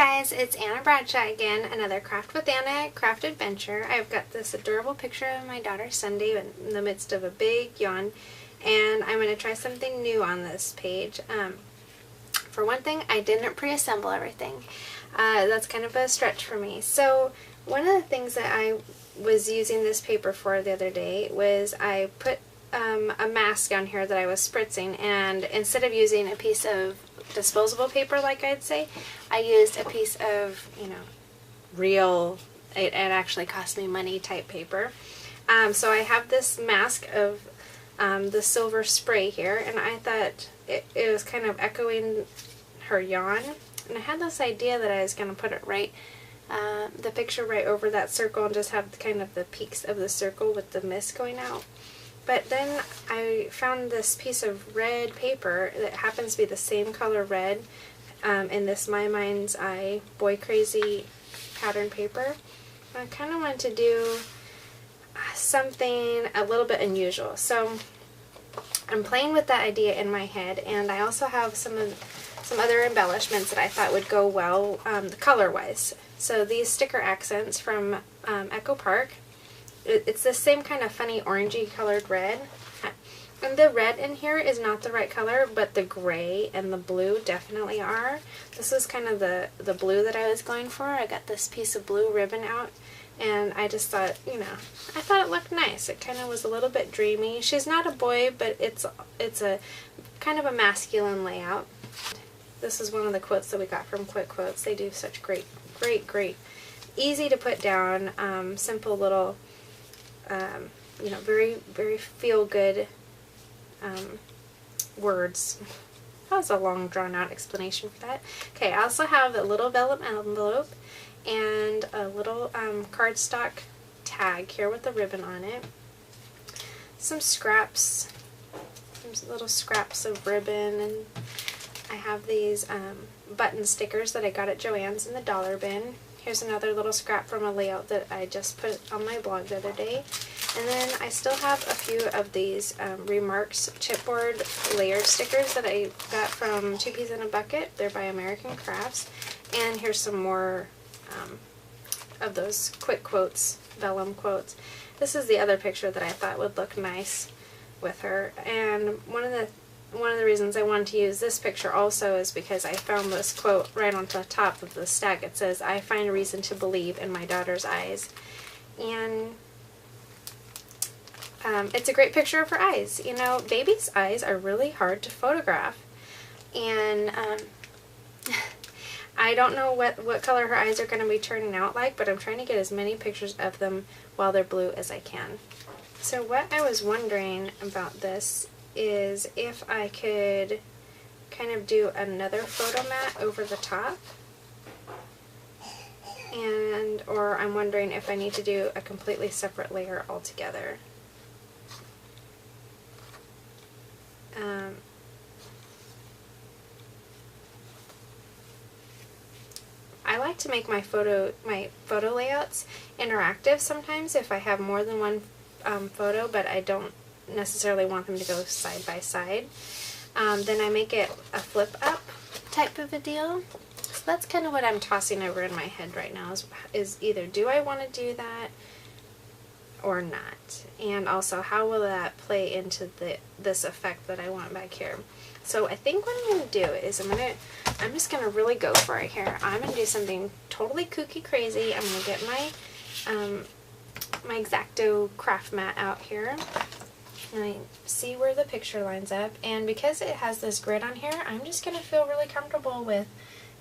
guys, it's Anna Bradshaw again, another Craft with Anna craft adventure. I've got this adorable picture of my daughter Sunday in the midst of a big yawn, and I'm going to try something new on this page. For one thing, I didn't pre-assemble everything. That's kind of a stretch for me. So one of the things that I was using this paper for the other day was I put a mask on here that I was spritzing, and instead of using a piece of disposable paper like I'd say, I used a piece of, real, it actually cost me money type paper. So I have this mask of the silver spray here, and I thought it was kind of echoing her yawn, and I had this idea that I was going to put it right, the picture right over that circle and just have kind of the peaks of the circle with the mist going out. But then I found this piece of red paper that happens to be the same color red in this My Mind's Eye Boy Crazy pattern paper. I kind of wanted to do something a little bit unusual. So I'm playing with that idea in my head, and I also have some other embellishments that I thought would go well color-wise. So these sticker accents from Echo Park. It's the same kind of funny orangey colored red. And the red in here is not the right color, but the gray and the blue definitely are. This is kind of the blue that I was going for. I got this piece of blue ribbon out, and I just thought, I thought it looked nice. It kind of was a little bit dreamy. She's not a boy, but it's a kind of a masculine layout. This is one of the quotes that we got from Quick Quotes. They do such great, easy to put down, simple little, very, very feel-good words. That was a long, drawn-out explanation for that. Okay, I also have a little vellum envelope and a little cardstock tag here with the ribbon on it. Some scraps, some little scraps of ribbon, and I have these button stickers that I got at Joann's in the dollar bin. Here's another little scrap from a layout that I just put on my blog the other day. And then I still have a few of these Remarks chipboard layer stickers that I got from Two Peas in a Bucket. They're by American Crafts. And here's some more of those Quick Quotes, vellum quotes. This is the other picture that I thought would look nice with her. And one of the reasons I wanted to use this picture also is because I found this quote right on the top of the stack. It says, "I find reason to believe in my daughter's eyes." And it's a great picture of her eyes. Baby's eyes are really hard to photograph. And I don't know what color her eyes are going to be turning out like, but I'm trying to get as many pictures of them while they're blue as I can. So what I was wondering about this is if I could kind of do another photo mat over the top, or I'm wondering if I need to do a completely separate layer altogether. I like to make my photo layouts interactive sometimes if I have more than one photo, but I don't necessarily want them to go side by side. Then I make it a flip up type of a deal. So that's kind of what I'm tossing over in my head right now, is either do I want to do that or not, and also how will that play into this effect that I want back here. So I think what I'm going to do is I'm just going to really go for it here. I'm going to do something totally kooky crazy. I'm going to get my my X-Acto craft mat out here. And I see where the picture lines up, and because it has this grid on here, I'm just going to feel really comfortable with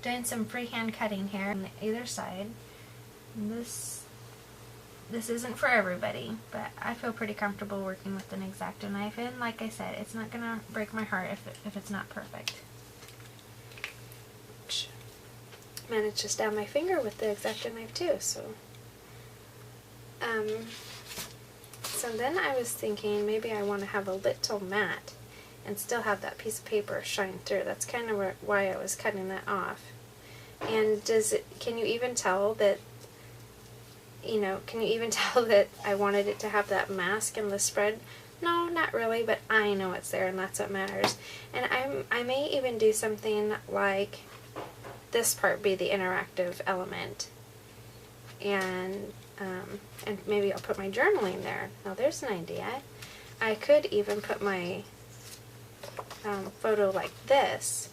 doing some freehand cutting here on either side. And this isn't for everybody, but I feel pretty comfortable working with an X-Acto knife, and like I said, it's not going to break my heart if it's not perfect. Managed to stab my finger with the X-Acto knife too, so so then I was thinking maybe I want to have a little mat and still have that piece of paper shine through. That's kind of why I was cutting that off. And can you even tell that, can you even tell that I wanted it to have that mask in the spread? No, not really, but I know it's there, and that's what matters. And I may even do something like this part be the interactive element. And maybe I'll put my journaling there. Now there's an idea. I could even put my photo like this,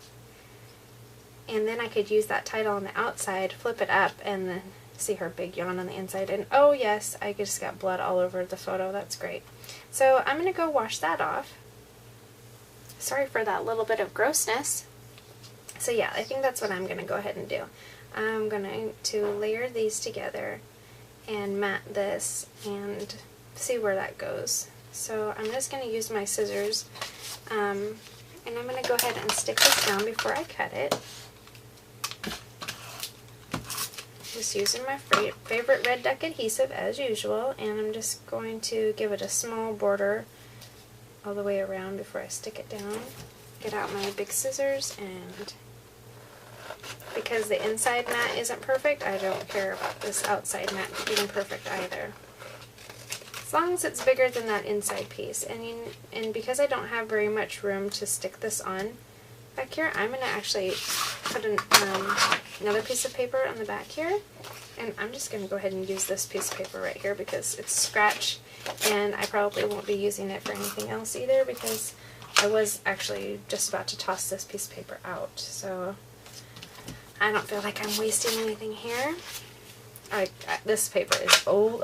and then I could use that title on the outside, flip it up, and then see her big yawn on the inside. And oh yes, I just got blood all over the photo. That's great. So I'm going to go wash that off. Sorry for that little bit of grossness. So yeah, I think that's what I'm going to go ahead and do. I'm going to layer these together and mat this and see where that goes. So I'm just going to use my scissors, and I'm going to go ahead and stick this down before I cut it. Just using my favorite Red Duck adhesive as usual, and I'm just going to give it a small border all the way around before I stick it down. Get out my big scissors, and because the inside mat isn't perfect, I don't care about this outside mat being perfect either. As long as it's bigger than that inside piece. And because I don't have very much room to stick this on back here, I'm going to actually put another piece of paper on the back here. And I'm just going to go ahead and use this piece of paper right here because it's scratch, and I probably won't be using it for anything else either because I was actually just about to toss this piece of paper out. So I don't feel like I'm wasting anything here. This paper is old.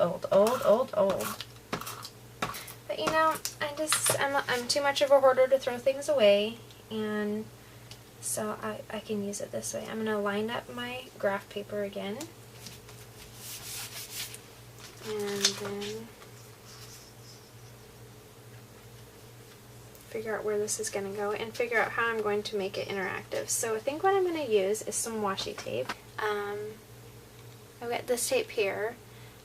But you know, I'm too much of a hoarder to throw things away, and so I can use it this way. I'm going to line up my graph paper again, and then figure out where this is going to go and figure out how I'm going to make it interactive. So I think what I'm going to use is some washi tape. I've got this tape here,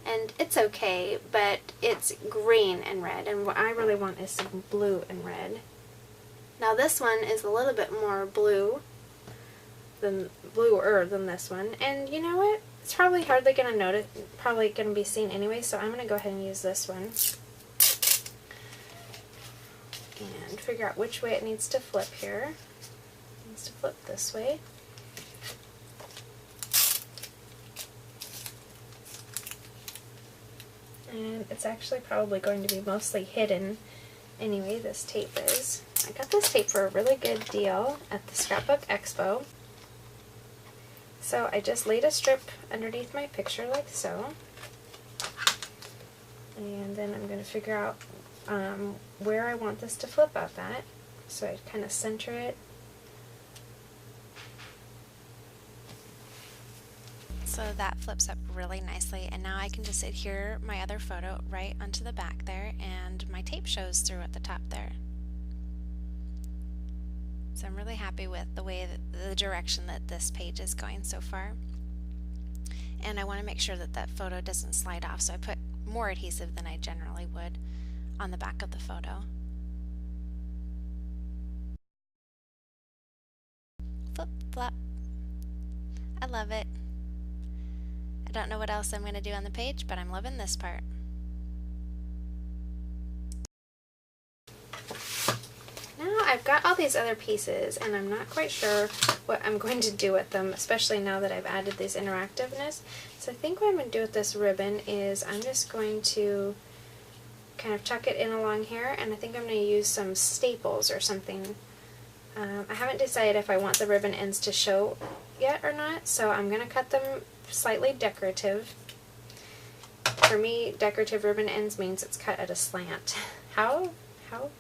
and it's okay, but it's green and red, and what I really want is some blue and red. Now this one is a little bit more bluer than this one, and you know what? It's probably hardly going to notice, probably going to be seen anyway, so I'm going to go ahead and use this one and figure out which way it needs to flip here. It needs to flip this way. And it's actually probably going to be mostly hidden anyway, this tape is. I got this tape for a really good deal at the Scrapbook Expo. So I just laid a strip underneath my picture like so. And then I'm going to figure out where I want this to flip up at. So I kind of center it. So that flips up really nicely, and now I can just adhere my other photo right onto the back there, and my tape shows through at the top there. So I'm really happy with the way the direction that this page is going so far. And I want to make sure that that photo doesn't slide off, so I put more adhesive than I generally would on the back of the photo. Flip flop. I love it. I don't know what else I'm going to do on the page, but I'm loving this part. Now I've got all these other pieces, and I'm not quite sure what I'm going to do with them, especially now that I've added this interactiveness. So I think what I'm going to do with this ribbon is I'm just going to kind of tuck it in along here, and I think I'm going to use some staples or something. I haven't decided if I want the ribbon ends to show yet or not, so I'm going to cut them slightly decorative. For me, decorative ribbon ends means it's cut at a slant. How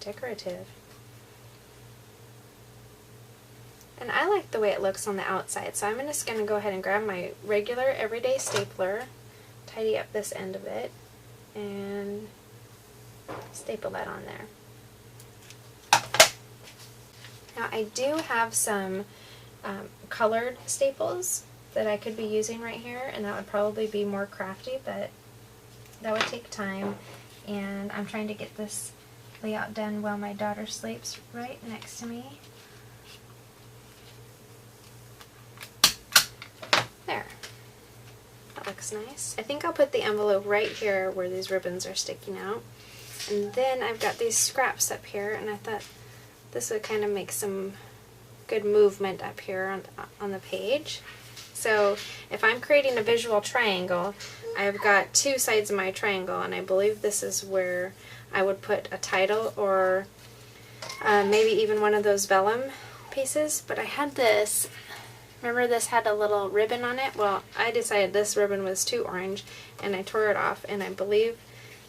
decorative. And I like the way it looks on the outside, so I'm just going to go ahead and grab my regular everyday stapler, tidy up this end of it, and staple that on there. Now I do have some colored staples that I could be using right here, and that would probably be more crafty, but that would take time, and I'm trying to get this layout done while my daughter sleeps right next to me. There. That looks nice. I think I'll put the envelope right here where these ribbons are sticking out. And then I've got these scraps up here, and I thought this would kind of make some good movement up here on the page. So if I'm creating a visual triangle, I've got two sides of my triangle, and I believe this is where I would put a title or maybe even one of those vellum pieces. But I had this, remember this had a little ribbon on it? Well, I decided this ribbon was too orange, and I tore it off, and I believe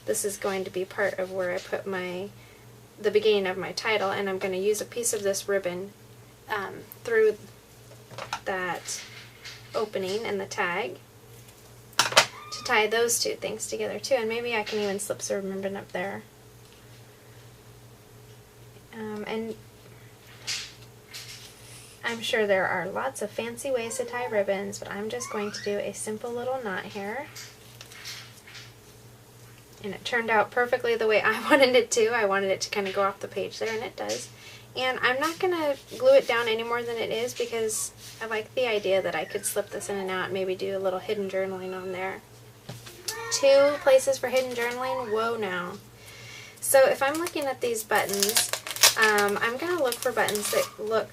this is going to be part of where I put the beginning of my title, and I'm going to use a piece of this ribbon through that opening in the tag to tie those two things together too, and maybe I can even slip some ribbon up there. And I'm sure there are lots of fancy ways to tie ribbons, but I'm just going to do a simple little knot here. And it turned out perfectly the way I wanted it to. I wanted it to kind of go off the page there, and it does. And I'm not going to glue it down any more than it is because I like the idea that I could slip this in and out and maybe do a little hidden journaling on there. 2 places for hidden journaling? Whoa now. So if I'm looking at these buttons, I'm going to look for buttons that look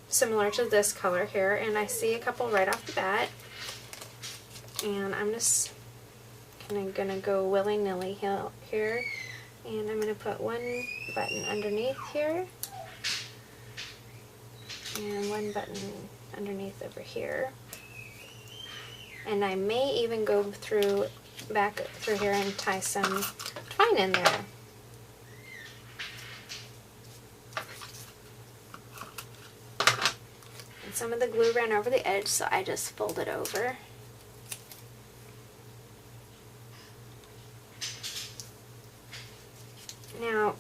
similar to this color here, and I see a couple right off the bat. And I'm just kind of going to go willy-nilly here, and I'm going to put one button underneath here, and one button underneath over here. And I may even go back through here and tie some twine in there. And some of the glue ran over the edge, so I just fold it over. Now,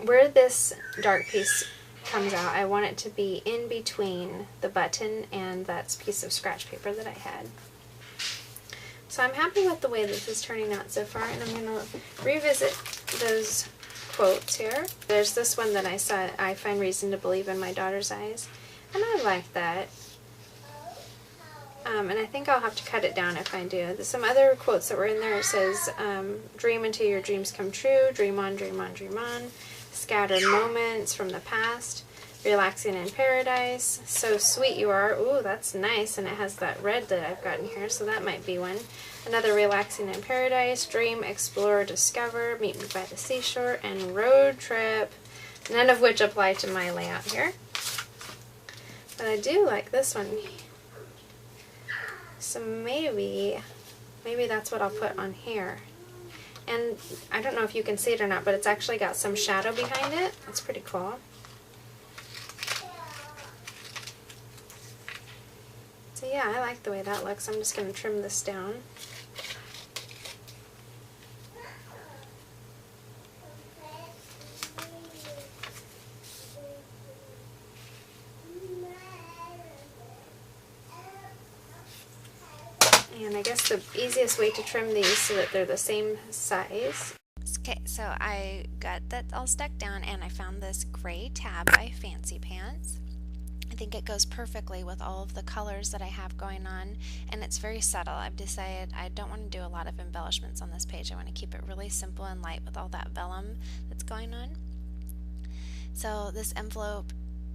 where this dark piece comes out, I want it to be in between the button and that piece of scratch paper that I had. So I'm happy with the way this is turning out so far, and I'm going to revisit those quotes here. There's this one that I saw, I find reason to believe in my daughter's eyes, and I like that. And I think I'll have to cut it down if I do. There's some other quotes that were in there. It says, dream until your dreams come true, dream on, dream on, dream on, scattered moments from the past, relaxing in paradise, so sweet you are. Ooh, that's nice, and it has that red that I've got in here, so that might be one. Another relaxing in paradise, dream, explore, discover, meet me by the seashore, and road trip, none of which apply to my layout here. But I do like this one. So maybe that's what I'll put on here. And I don't know if you can see it or not, but it's actually got some shadow behind it. That's pretty cool. So yeah, I like the way that looks. I'm just going to trim this down. And I guess the easiest way to trim these so that they're the same size. Okay, so I got that all stuck down, and I found this gray tab by Fancy Pants. I think it goes perfectly with all of the colors that I have going on, and it's very subtle. I've decided I don't want to do a lot of embellishments on this page. I want to keep it really simple and light with all that vellum that's going on. So this envelope,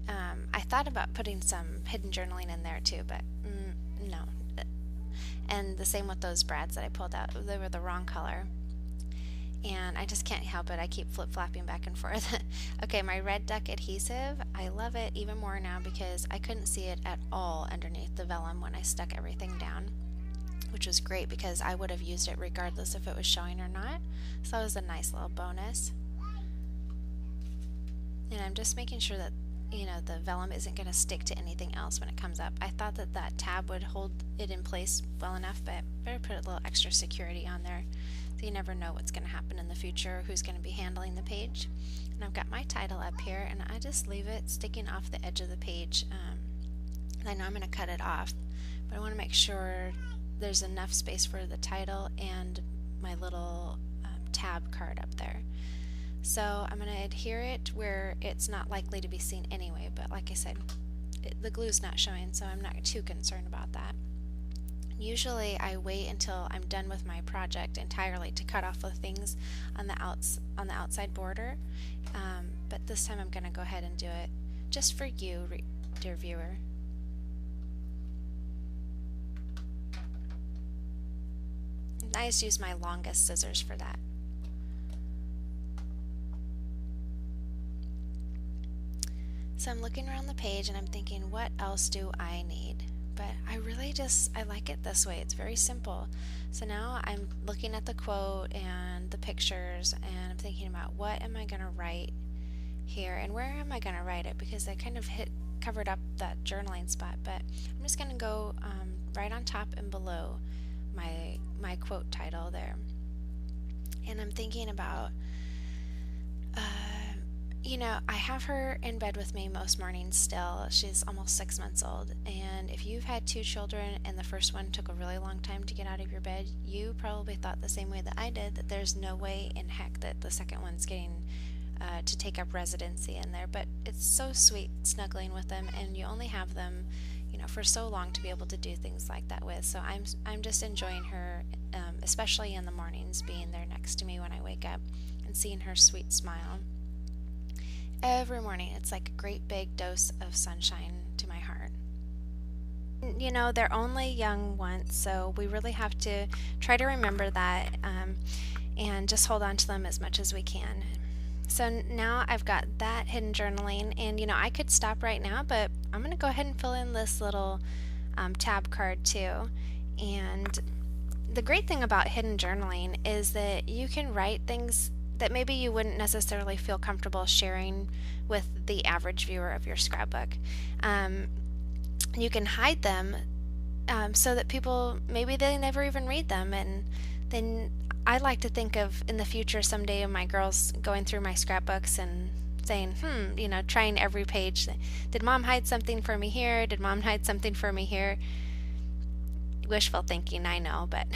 I thought about putting some hidden journaling in there too, but no. And the same with those brads that I pulled out. They were the wrong color. And I just can't help it. I keep flip-flopping back and forth. Okay, my red duck adhesive, I love it even more now because I couldn't see it at all underneath the vellum when I stuck everything down, which was great because I would have used it regardless if it was showing or not. So that was a nice little bonus. And I'm just making sure that, you know, the vellum isn't going to stick to anything else when it comes up. I thought that that tab would hold it in place well enough, but better put a little extra security on there. So you never know what's going to happen in the future, who's going to be handling the page. And I've got my title up here, and I just leave it sticking off the edge of the page. I know I'm going to cut it off, but I want to make sure there's enough space for the title and my little tab card up there. So I'm going to adhere it where it's not likely to be seen anyway, but like I said, the glue's not showing, so I'm not too concerned about that. Usually I wait until I'm done with my project entirely to cut off the things on the outside border, but this time I'm going to go ahead and do it just for you, dear viewer. I just use my longest scissors for that. So I'm looking around the page and I'm thinking, what else do I need? But I like it this way. It's very simple. So now I'm looking at the quote and the pictures and I'm thinking about what am I going to write here and where am I going to write it, because I kind of covered up that journaling spot, but I'm just going to go right on top and below my quote title there. And I'm thinking about you know, I have her in bed with me most mornings still. She's almost 6 months old, and if you've had 2 children and the first one took a really long time to get out of your bed, you probably thought the same way that I did, that there's no way in heck that the second one's getting to take up residency in there. But it's so sweet snuggling with them, and you only have them, you know, for so long to be able to do things like that with. So I'm just enjoying her, especially in the mornings, being there next to me when I wake up and seeing her sweet smile. Every morning, it's like a great big dose of sunshine to my heart. You know, they're only young once, so we really have to try to remember that and just hold on to them as much as we can. So now I've got that hidden journaling, and you know, I could stop right now, but I'm going to go ahead and fill in this little tab card too. And the great thing about hidden journaling is that you can write things that maybe you wouldn't necessarily feel comfortable sharing with the average viewer of your scrapbook. You can hide them so that people, maybe they never even read them, and then I like to think of in the future someday of my girls going through my scrapbooks and saying, you know, trying every page. Did mom hide something for me here? Did mom hide something for me here? Wishful thinking, I know, but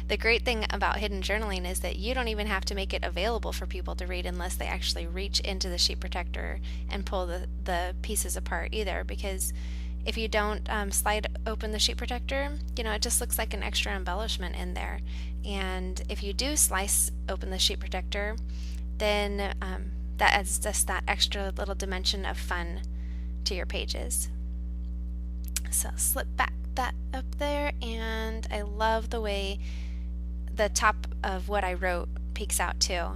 the great thing about hidden journaling is that you don't even have to make it available for people to read unless they actually reach into the sheet protector and pull the pieces apart either, because if you don't slide open the sheet protector, you know, it just looks like an extra embellishment in there. And if you do slice open the sheet protector, then that adds just that extra little dimension of fun to your pages. So slip back that up there, and I love the way the top of what I wrote peeks out too.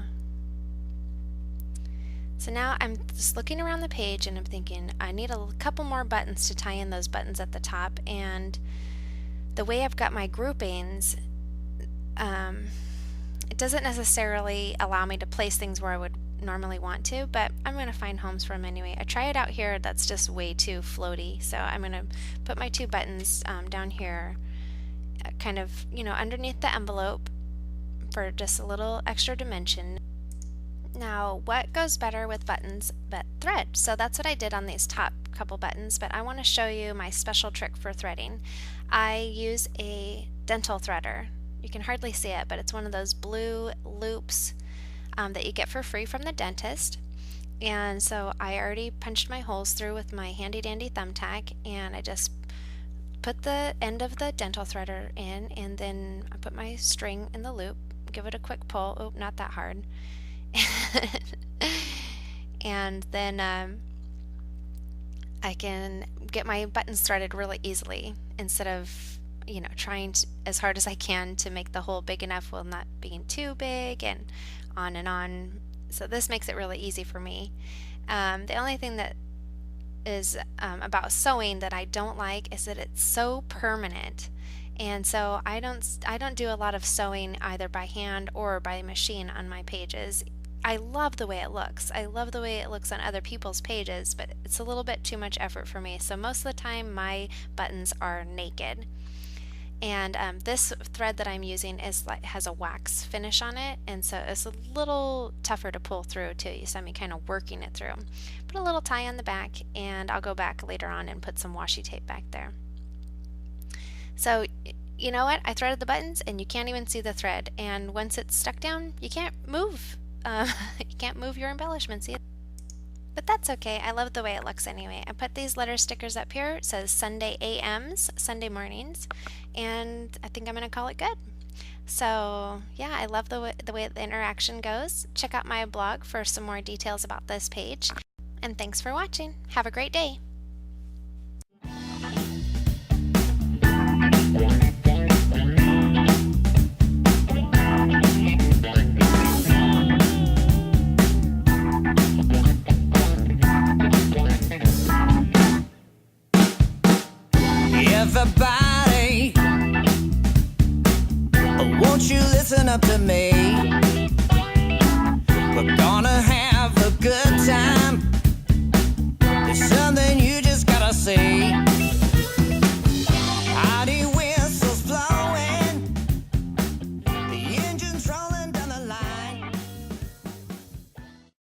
So now I'm just looking around the page and I'm thinking I need a couple more buttons to tie in those buttons at the top, and the way I've got my groupings, it doesn't necessarily allow me to place things where I would normally want to, but I'm going to find homes for them anyway. I try it out here, that's just way too floaty, so I'm going to put my 2 buttons down here, kind of, you know, underneath the envelope for just a little extra dimension. Now, what goes better with buttons but thread? So that's what I did on these top couple buttons, but I want to show you my special trick for threading. I use a dental threader. You can hardly see it, but it's one of those blue loops that you get for free from the dentist. And so I already punched my holes through with my handy dandy thumbtack, and I just put the end of the dental threader in, and then I put my string in the loop, give it a quick pull, oh, not that hard, and then I can get my buttons threaded really easily instead of, you know, trying as hard as I can to make the hole big enough while not being too big, and on and on. So this makes it really easy for me. The only thing that is about sewing that I don't like is that it's so permanent, and so I don't do a lot of sewing either by hand or by machine on my pages. I love the way it looks. I love the way it looks on other people's pages, but it's a little bit too much effort for me. So most of the time my buttons are naked. And this thread that I'm using has a wax finish on it, and so it's a little tougher to pull through too. So I'm kind of working it through. Put a little tie on the back, and I'll go back later on and put some washi tape back there. So you know what? I threaded the buttons, and you can't even see the thread. And once it's stuck down, you can't move. You can't move your embellishments either. But that's okay. I love the way it looks anyway. I put these letter stickers up here. It says Sunday AMs, Sunday mornings, and I think I'm going to call it good. So yeah, I love the way the interaction goes. Check out my blog for some more details about this page. And thanks for watching. Have a great day. compliment.